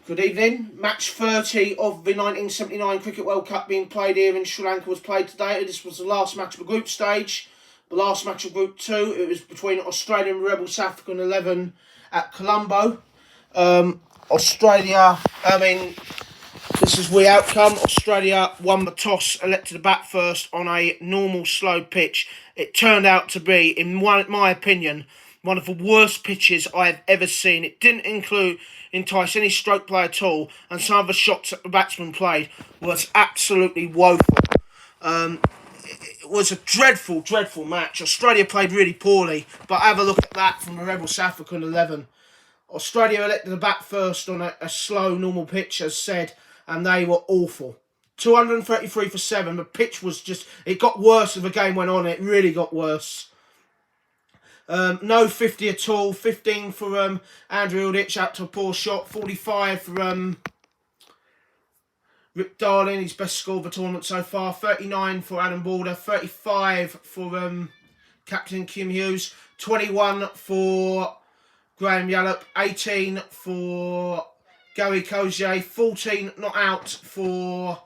Good evening. Match 30 of the 1979 Cricket World Cup being played here in Sri Lanka was played today. This was the last match of the group stage. The last match of Group 2, it was between Australia and Rebel South African 11 at Colombo. This is the outcome. Australia won the toss, elected to bat first on a normal slow pitch. It turned out to be, in my opinion, one of the worst pitches I've ever seen. It didn't entice any stroke play at all, and some of the shots that the batsman played was absolutely woeful. It was a dreadful, dreadful match. Australia played really poorly, but have a look at that from the Rebel South African 11. Australia elected to bat first on a slow, normal pitch, as said, and they were awful. 233 for 7. The pitch was just... It got worse as the game went on. It really got worse. No 50 at all. 15 for Andrew Ilditch, out to a poor shot. 45 for Rick Darling, his best score of the tournament so far. 39 for Adam Balder. 35 for Captain Kim Hughes. 21 for Graham Yallop. 18 for Gary Kozier. 14 not out for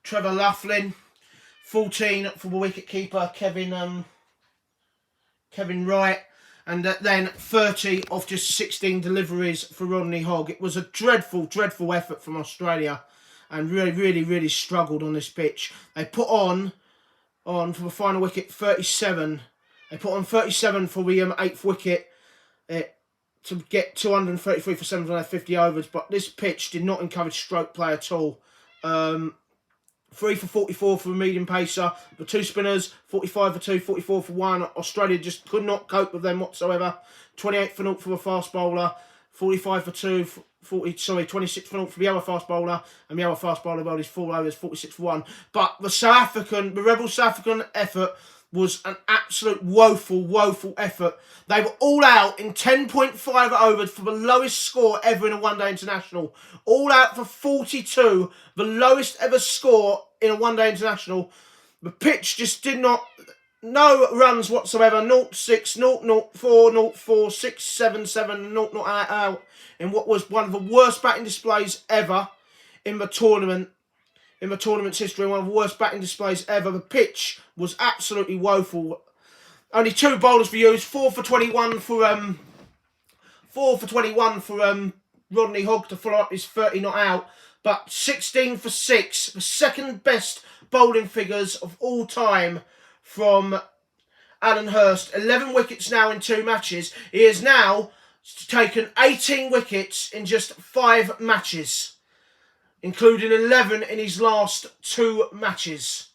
Trevor Laughlin. 14 for the wicket-keeper, Kevin Wright. And then 30 of just 16 deliveries for Rodney Hogg. It was a dreadful, dreadful effort from Australia, and really, really, really struggled on this pitch. They put on for the final wicket 37. They put on 37 for the 8th wicket to get 233 for 750 overs. But this pitch did not encourage stroke play at all. 3 for 44 for a medium pacer. The two spinners, 45 for 2, 44 for 1. Australia just could not cope with them whatsoever. 28 for 0 for the fast bowler. 45 for 2, 26 for 0 for the other fast bowler. And the other fast bowler bowled his 4 overs, 46 for 1. But the Rebel South African effort was an absolute woeful, woeful effort. They were all out in 10.5 overs for the lowest score ever in a one-day international. All out for 42, the lowest ever score in a one-day international. The pitch just did not... No runs whatsoever. 0-6, 0-0-4, 0-4, 6, 7, 7, 0-0 out in what was one of the worst batting displays ever in the tournament. In the tournament's history, one of the worst batting displays ever. The pitch was absolutely woeful. Only 2 bowlers were used. 4 for 21 for Rodney Hogg to follow up his 30 not out. But 16 for 6, the second best bowling figures of all time from Alan Hurst. 11 wickets now in 2 matches. He has now taken 18 wickets in just 5 matches, including 11 in his last 2 matches.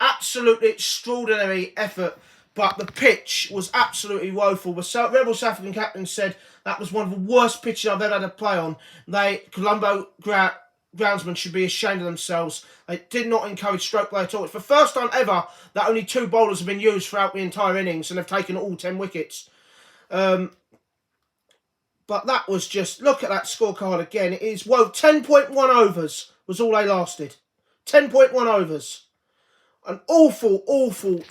Absolutely extraordinary effort, but the pitch was absolutely woeful. The Rebel South African captain said that was one of the worst pitches I've ever had to play on. Colombo groundsmen should be ashamed of themselves. They did not encourage stroke play at all. It's the first time ever that only 2 bowlers have been used throughout the entire innings, and they've taken all 10 wickets. But that was just... Look at that scorecard again. It is... 10.1 overs was all they lasted. 10.1 overs. An awful, awful...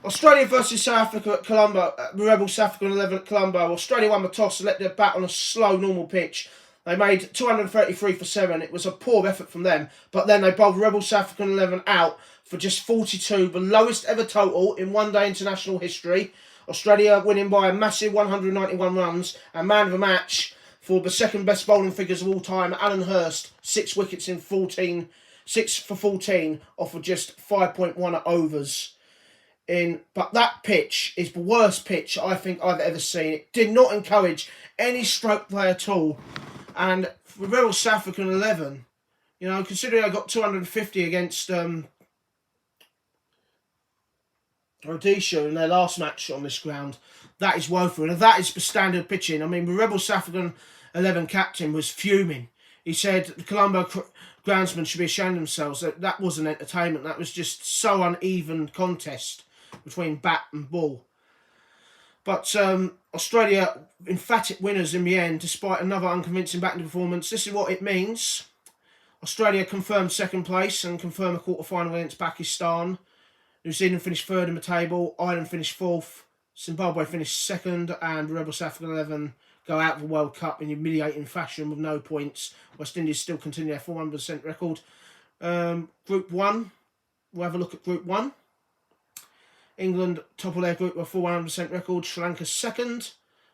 Australia versus South Africa at Colombo. Rebel South African 11 at Colombo. Australia won the toss and let their bat on a slow, normal pitch. They made 233 for 7. It was a poor effort from them. But then they bowled Rebel South African 11 out for just 42. The lowest ever total in one-day international history. Australia winning by a massive 191 runs, and man of the match for the second best bowling figures of all time, Alan Hurst, 6 wickets in 14, 6 for 14 off of just 5.1 overs. But that pitch is the worst pitch I think I've ever seen. It did not encourage any stroke play at all. And for Rebel South African 11, you know, considering I got 250 against Rhodesia in their last match on this ground, that is woeful. And that is the standard pitching. I mean, the Rebel South African 11 captain was fuming. He said the Colombo groundsmen should be ashamed of themselves. That wasn't entertainment. That was just so uneven contest between bat and ball. But Australia, emphatic winners in the end, despite another unconvincing batting performance. This is what it means. Australia confirmed second place and confirmed a quarter-final against Pakistan. New Zealand finished 3rd in the table. Ireland finished 4th. Zimbabwe finished 2nd. And Rebel South African 11 go out of the World Cup in humiliating fashion with no points. West Indies still continue their 400% record. Group 1, we'll have a look at Group 1. England, top of their group with a 400% record. Sri Lanka second,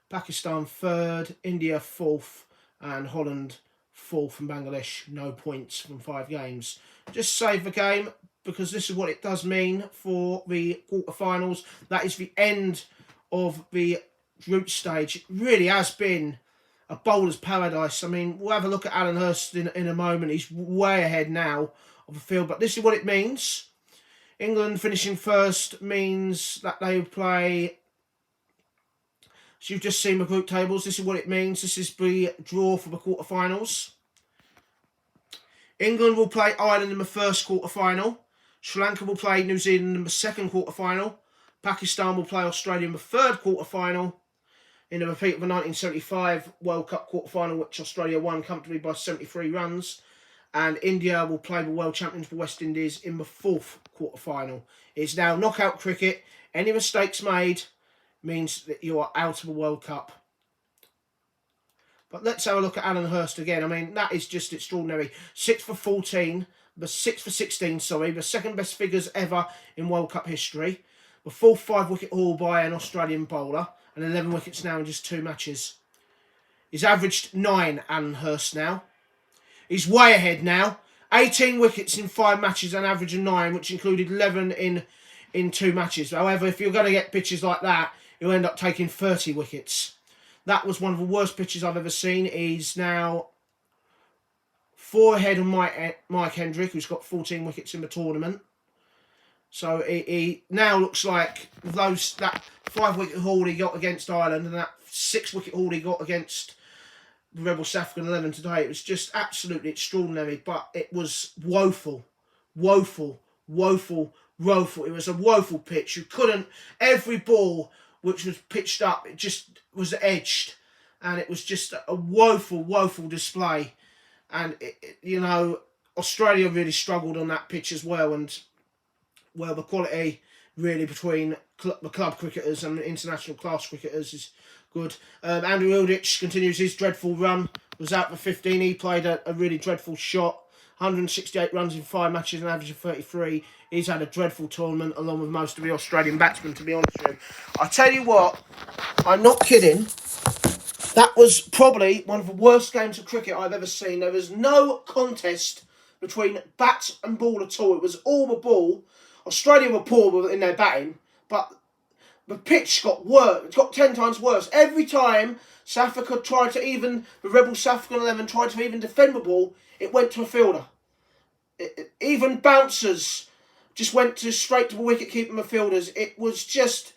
Pakistan third, India fourth, and Holland fourth, and Bangladesh no points from 5 games. Just save the game, because this is what it does mean for the quarterfinals. That is the end of the group stage. It really has been a bowler's paradise. I mean, we'll have a look at Alan Hurst in a moment. He's way ahead now of the field, but this is what it means. England finishing first means that they play. So you've just seen the group tables. This is what it means. This is the draw for the quarterfinals. England will play Ireland in the first quarterfinal. Sri Lanka will play New Zealand in the second quarterfinal. Pakistan will play Australia in the third quarterfinal. In a repeat of the 1975 World Cup quarterfinal, which Australia won comfortably by 73 runs. And India will play the world champions for West Indies in the fourth quarterfinal. It's now knockout cricket. Any mistakes made means that you are out of the World Cup. But let's have a look at Alan Hurst again. I mean, that is just extraordinary. 6 for 14, the 6 for 16, sorry, the second best figures ever in World Cup history. The fourth 5-wicket haul by an Australian bowler, and 11 wickets now in just 2 matches. He's averaged 9, Alan Hurst now. He's way ahead now. 18 wickets in 5 matches, an average of 9, which included 11 in 2 matches. However, if you're going to get pitches like that, you'll end up taking 30 wickets. That was one of the worst pitches I've ever seen. He's now 4 ahead of Mike Hendrick, who's got 14 wickets in the tournament. So he now looks like that 5-wicket haul he got against Ireland and that 6-wicket haul he got against the Rebel South African 11 today. It was just absolutely extraordinary, but it was woeful. Woeful. Woeful. Woeful. It was a woeful pitch. You couldn't... Every ball which was pitched up, it just was edged. And it was just a woeful, woeful display. And, you know, Australia really struggled on that pitch as well. And, well, the quality really between the club cricketers and the international class cricketers is good. Andrew Ilditch continues his dreadful run. Was out for 15. He played a really dreadful shot. 168 runs in 5 matches, an average of 33. He's had a dreadful tournament, along with most of the Australian batsmen, to be honest with you. I tell you what, I'm not kidding. That was probably one of the worst games of cricket I've ever seen. There was no contest between bat and ball at all. It was all the ball. Australia were poor in their batting, but the pitch got worse. It got 10 times worse. Every time South Africa tried to even, the Rebel South African 11 tried to even defend the ball, it went to a fielder. Even bouncers just went straight to the wicket keeping the fielders. It was just...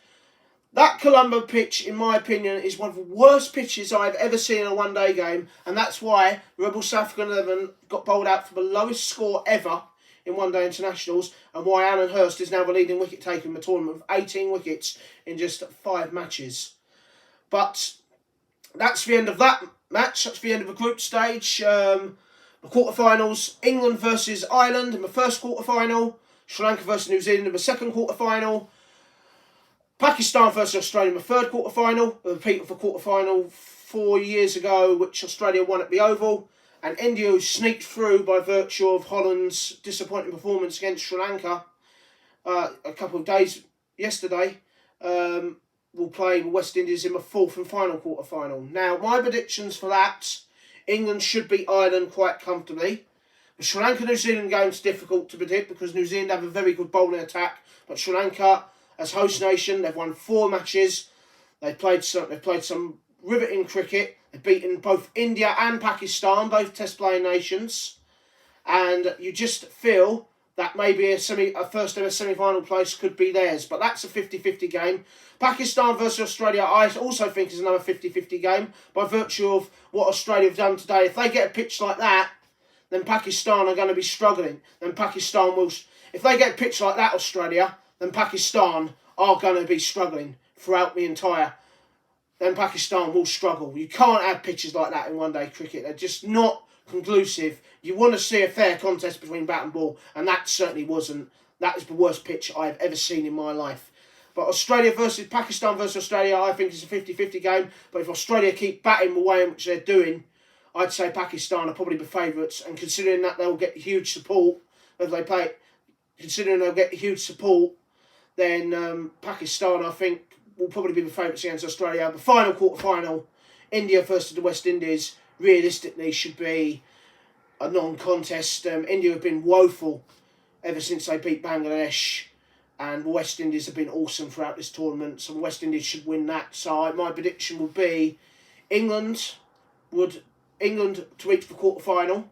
That Colombo pitch, in my opinion, is one of the worst pitches I've ever seen in a one-day game, and that's why Rebel South African 11 got bowled out for the lowest score ever in one-day internationals, and why Alan Hurst is now the leading wicket taker in the tournament with 18 wickets in just 5 matches. But that's the end of that match. That's the end of the group stage. The quarterfinals, England versus Ireland in the first quarterfinal, Sri Lanka versus New Zealand in the second quarterfinal, Pakistan versus Australia in the third quarterfinal, a repeat of the quarterfinal 4 years ago, which Australia won at the Oval, and India, who sneaked through by virtue of Holland's disappointing performance against Sri Lanka a couple of days yesterday, will play West Indies in the fourth and final quarterfinal. Now, my predictions for that: England should beat Ireland quite comfortably. The Sri Lanka-New Zealand game's difficult to predict because New Zealand have a very good bowling attack, but Sri Lanka, as host nation, they've won 4 matches. They've played some riveting cricket. They've beaten both India and Pakistan, both test-playing nations. And you just feel that maybe a first ever semi-final place could be theirs. But that's a 50-50 game. Pakistan versus Australia, I also think, is another 50-50 game by virtue of what Australia have done today. If they get a pitch like that, then Pakistan are going to be struggling. Then Pakistan will... If they get a pitch like that, Australia, then Pakistan are going to be struggling throughout the entire... Then Pakistan will struggle. You can't have pitches like that in one-day cricket. They're just not conclusive. You want to see a fair contest between bat and ball, and that certainly wasn't. That is the worst pitch I've ever seen in my life. But Australia versus Pakistan versus Australia, I think it's a 50-50 game. But if Australia keep batting the way in which they're doing, I'd say Pakistan are probably the favourites. And considering that they'll get huge support, if they play, considering they'll get huge support, then Pakistan, I think, will probably be the favourites against Australia. The final quarter-final, India versus the West Indies, realistically should be a non-contest. India have been woeful ever since they beat Bangladesh, and the West Indies have been awesome throughout this tournament, so the West Indies should win that. So my prediction would be England to reach the quarter-final,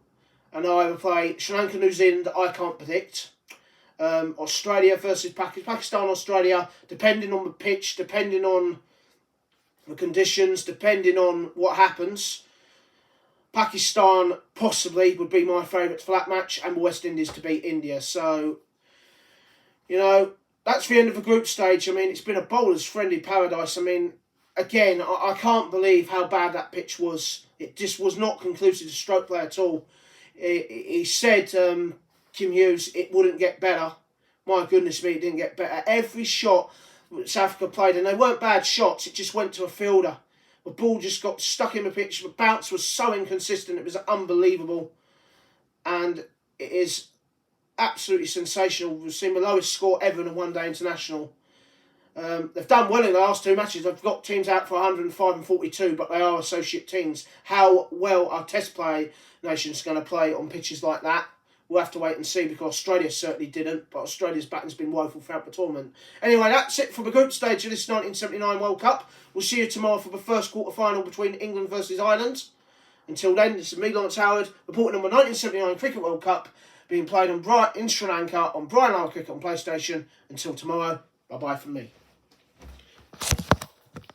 and I will play Sri Lanka, New Zealand. I can't predict. Australia versus Pakistan, Australia, depending on the pitch, depending on the conditions, depending on what happens. Pakistan possibly would be my favourites for that match, and the West Indies to beat India. So, that's the end of the group stage. I mean, it's been a bowler's friendly paradise. I mean, again, I can't believe how bad that pitch was. It just was not conclusive to stroke play at all. He said, Kim Hughes, it wouldn't get better. My goodness me, it didn't get better. Every shot South Africa played, and they weren't bad shots, it just went to a fielder. The ball just got stuck in the pitch. The bounce was so inconsistent, it was unbelievable. And it is absolutely sensational. We've seen the lowest score ever in a one-day international. They've done well in the last two matches. They've got teams out for 105 and 42, but they are associate teams. How well our test play nation's going to play on pitches like that, we'll have to wait and see, because Australia certainly didn't, but Australia's batting's been woeful throughout the tournament. Anyway, that's it for the group stage of this 1979 World Cup. We'll see you tomorrow for the first quarter-final between England versus Ireland. Until then, this is me, Lawrence Howard, reporting on the 1979 Cricket World Cup being played in Sri Lanka on Brian Lara Cricket on PlayStation. Until tomorrow, bye-bye from me.